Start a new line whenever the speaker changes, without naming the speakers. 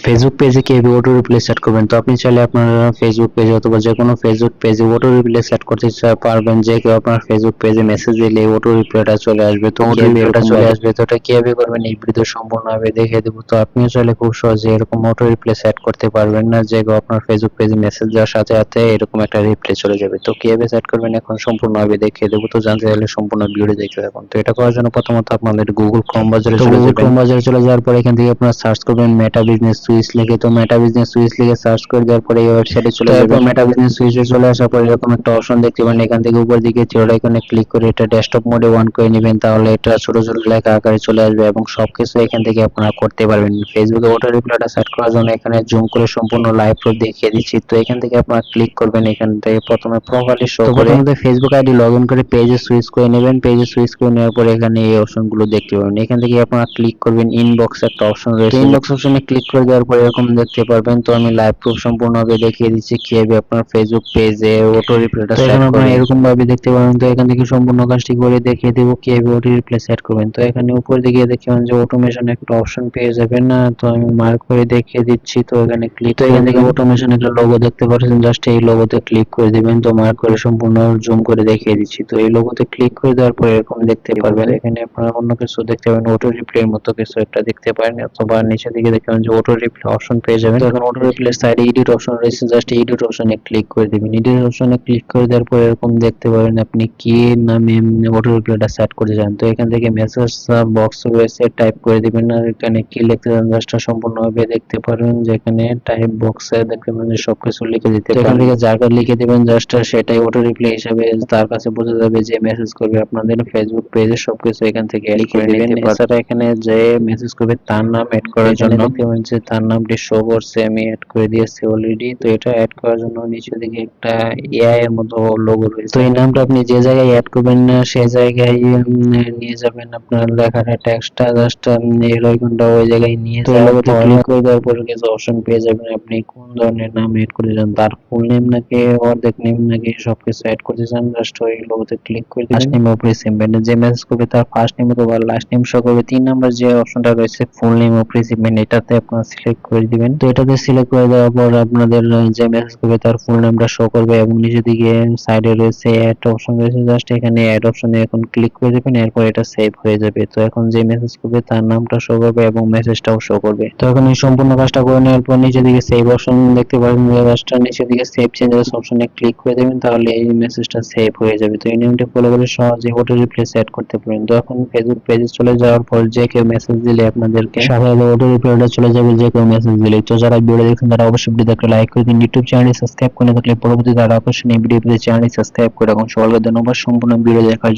Facebook পেজে কিভাবে auto replay set করবেন। তো আপনি চাইলে আপনার ফেসবুক পেজে অথবা যে কোনো ফেসবুক পেজে অটো রিপ্লে সেট করতে পারবেন, যে কেউ আপনার ফেসবুক পেজে মেসেজ দিলে অটো রিপ্লাইটা চলে আসবে। তো
অটো
কিভাবে
রিপ্লাইটা
এরকম
চলে
ভাবে
আসবে।
তো এটা কিভাবে করবেন এই ভিডিওতে সম্পূর্ণভাবে দেখিয়ে দেবো। তো আপনিও চাইলে খুব সহজে এরকম অটো রিপ্লে সেট করতে পারবেন না, যে কেউ আপনার ফেসবুক পেজে মেসেজ দেওয়ার সাথে সাথে এরকম একটা রিপ্লে চলে যাবে। তো কিভাবে সেট করবেন এখন সম্পূর্ণভাবে দেখিয়ে দেবো। তো জানতে চাইলে সম্পূর্ণ ভিডিও দেখতে থাকুন। তো এটা করার জন্য প্রথমত আপনাদের গুগল ক্রোম বাজারে চলে যাবেন। ক্রোম বাজারে চলে যাওয়ার পর এখান থেকে আপনারা সার্চ করবেন মেটা বিজনেস সুইচ লিখে। তো মেটা বিজনেস সুইচ লিখে সার্চ করে দেওয়ার পরে এই ওয়েবসাইটে চলে যাবেন। তারপর মেটা বিজনেস সুইচে চলে আসার পর এরকম একটা অপশন দেখতে পাবেন, এখান থেকে উপর দিকে থ্রি আইকনে ক্লিক করে এটা ডেস্কটপ মোডে অন করে নেবেন, তাহলে এটা ছোট ছোট লেখা আকারে চলে আসবে এবং সবকিছু এখান থেকে আপনারা করতে পারবেন। ফেসবুকে অটো রিপ্লাইটা সেট করার জন্য এখানে জুম করে সম্পূর্ণ লাইভ প্রুফ দেখিয়ে দিচ্ছি। তো এখান থেকে আপনারা ক্লিক করবেন, এখান থেকে প্রথমে প্রোফাইলে শো করে প্রথমে ফেসবুক আইডি লগইন করে পেজে সুইচ করে নেবেন। পেজে সুইচ করে নেওয়ার পরে এখানে এই অপশনগুলো দেখতে পাবেন, এখান থেকে আপনারা ক্লিক করবেন ইনবক্স একটা অপশন রয়েছে, ইনবক্স অপশনে ক্লিক করে দেওয়ার পরে এরকম দেখতে পারবেন। তো আমি লাইভ প্রুফ সম্পূর্ণভাবে দেখিয়ে দিচ্ছি কিভাবে আপনার ফেসবুক পেজে অটো রিপ্লাইটা সেট করবেন। এরকম ভাবে দেখতে পাবেন। তো এখান থেকে সম্পূর্ণ কাজটি করে দেখিয়ে দেবো কিভাবে অটো রিপ্লাই সেট করবেন। তো এখানে উপর দিকে দেখবেন যে অটোমেশন একটা অপশন পেয়ে যাবেন না, তো আমি মার্ক করে দেখিয়ে দিচ্ছি। তো এখানে ক্লিক, তো এখান থেকে অটোমেশন একটা লোগো দেখতে পাচ্ছেন, জাস্ট এই লোগোতে ক্লিক করে দিবেন। তো মার্ক করে সম্পূর্ণ জুম করে দেখিয়ে দিচ্ছি। তো এই লোগোতে ক্লিক করে দেওয়ার পর এরকম দেখতে পারবেন, এখানে আপনারা অন্য কিছু দেখতে পাবেন, অটো রিপ্লাই এর মতো কিছু একটা দেখতে পারেন, অথবা নিচের দিকে দেখবেন যে অটো রিপ্লাই অপশন পেয়ে যাবেন। তো এখন অটো রিপ্লাই সাইডে এডিট অপশন রয়েছে, জাস্ট এডিট অপশনে ক্লিক করে দিবেন। এডিট অপশনে ক্লিক করে দেওয়ার পর এরকম দেখতে পাবেন আপনি কি নামে অটো রিপ্লাইটা সেট করতে চান। তো এখান থেকে মেসেজ বক্স রয়েছে, টাইপ করে দিবেন আর এখানে কি লিখতে চান জাস্ট সম্পূর্ণভাবে দেখতে পারেন, যে এখানে টাইপ বক্সে দেখতে পাবেন যে সবকিছু লিখে দিতে পারেন। এখান থেকে যারটা লিখে দিবেন জাস্ট সেটাই অটো রিপ্লাই হিসেবে তার কাছে বোঝা যাবে, যে মেসেজ করবে আপনাদের ফেসবুক পেজে সবকিছু এখান থেকে লিখে দিবেন। এছাড়া এখানে যে মেসেজ করবে তার নাম এড করার জন্য দেখতে পাবেন যে তার নামটি শো করছে, আমি এড করে দিয়েছি অলরেডি। তো এটা এড করার জন্য নিচের দিকে একটা এআই এর মতো লোগো রয়েছে, তো এই নামটা আপনি যে জায়গায় অ্যাড করবেন না সেই জায়গায় নিয়ে যাবেন আপনার লেখাটা টেক্সটটা জাস্ট এই আইকনটা ওই জায়গায় নিয়ে যাওয়ার পর ক্লিক করে দেওয়ার পরে কিছু অপশন পেয়ে যাবেন, আপনি কোন ধরনের নাম এড করতে চান, তার ফুল নেম নাকি অর্ধেক নেম নাকি সবকিছু এড করতে চান, জাস্ট ওই লোগোতে ক্লিক করে দিবেন। লাস্ট নেম উপরে সিম্বল যে মেসেজ করবে তার ফার্স্ট নেম অথবা লাস্ট নেম শো করবে। 3 নাম্বার যে অপশনটা রয়েছে ফুল নেম অফ রিসিপিয়েন্ট, এটাতে আপনারা সিলেক্ট করে দিবেন। তো এটাতে সিলেক্ট করে দেওয়ার পর আপনাদের যে মেসেজ করবে তার ফুল নামটা শো করবে এবং নিচের দিকে সাইডে রয়েছে অ্যাড অপশন রয়েছে, জাস্ট এখানে অ্যাড অপশনে এখন ক্লিক করে দিবেন, এরপর এটা সেভ হয়ে যাবে। তো এখন যে মেসেজ করবে তার নামটা শো করবে এবং মেসেজটাও শো করবে। তো এখন এই সম্পূর্ণ কাজটা করে নেওয়ার পর নিচের দিকে সেভ অপশন দেখতে পাবেন, জাস্ট নিচের দিকে সেভ চেঞ্জেস অপশনে ক্লিক করে দেবেন, তাহলে এই মেসেজটা সেভ হয়ে যাবে। তো এই নিয়মটি ফলো করে সহজে অটো রিপ্লাই সেট করতে পারেন। তো এখন ফেসবুক পেজে চলে যাওয়ার পর যে কেউ মেসেজ দিলে আপনাদেরকে সাথে সাথে অটো রিপ্লাইটা চলে যাবে, যে কেউ মেসেজ দিলে। তো যারা ভিডিও দেখছেন তারা অবশ্যই ভিডিওতে একটা লাইক করে দিন, ইউটিউব চ্যানেলটি সাবস্ক্রাইব করে থাকলে পরবর্তীতে আরো আকর্ষণীয় ভিডিও পেতে চ্যানেলটি সাবস্ক্রাইব করে রাখুন। সবাইকে ধন্যবাদ সম্পূর্ণ ভিডিও দেখার জন্য।